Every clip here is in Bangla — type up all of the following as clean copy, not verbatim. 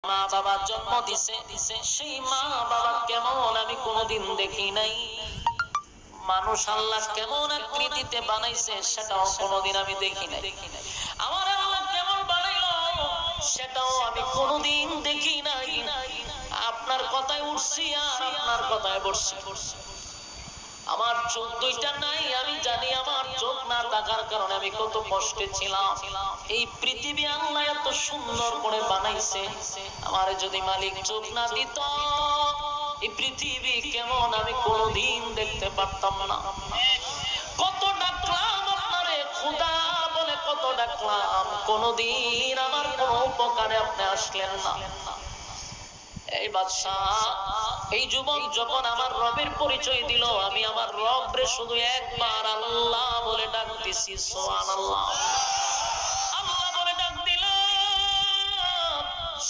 মা বাবা জন্ম দিছে, সেই মা বাবা কেমন আমি কোনোদিন দেখি নাই। মানুষ আল্লাহ কেমন আকৃতিতে বানাইছে সেটাও কোনোদিন আমি দেখি নাই। আমার আল্লাহ কেমন বানাইলো সেটাও আমি কোনোদিন দেখি নাই। আপনার কথায় উঠছি আর আপনার কথায় বসছি। আমার চোখ দুইটা নাই, আমি জানি আমার চোখ না থাকার কারণে আমি কত কষ্টে ছিলাম। এই পৃথিবী আল্লাহ এত সুন্দর করে বানাইছে, আমার যদি মালিক চোখ না দিত এই পৃথিবী কেমন আমি কোনোদিন দেখতে পারতাম না। কত ডাকলাম আপনারে খোদা বলে, কত ডাকলাম, কোনোদিন আমার কোনো উপকারে আপনি আসলেন না। এই বাদশাহ, এই যুবক যখন আমার রবের পরিচয় দিল, আমি আমার রবরে শুধু একবার আল্লাহ বলে ডাক দিছি, সুবহানাল্লাহ, আল্লাহ বলে ডাক দিলাম।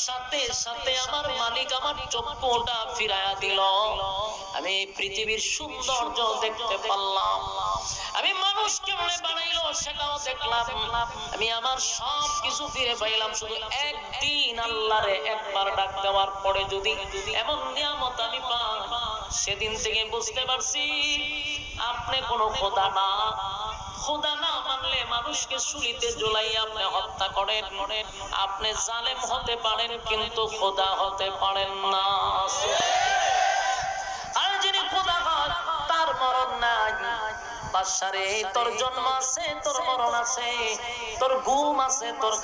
সাথে সাথে আমার মালিক আমার চক্ষুটা ফিরায়া দিল। আমি পৃথিবীর সৌন্দর্য দেখতে পারলাম, আমি মানুষ কেমনে বানাইলো সেটাও দেখলাম, আমি আমার সব কিছু ফিরে পাইলাম। শুধু একদিন আল্লাহরে একবার ডাক দেওয়ার পরে যদি এমন নিয়ামত আমি পাই, সেদিন থেকে বুঝতে পারছি আপনি কোনো খোদা না। খোদা না মানলে মানুষকে শুলিতে ঝুলাই আপনি হত্যা করেন, আপনি জালেম হতে পারেন কিন্তু খোদা হতে পারেন না। আর যিনি খোদা হয় তার মরণ নাই। বাদশারে, তোর জন্ম আছে, তোর মরণ আছে, তোর ঘুম আছে, তোর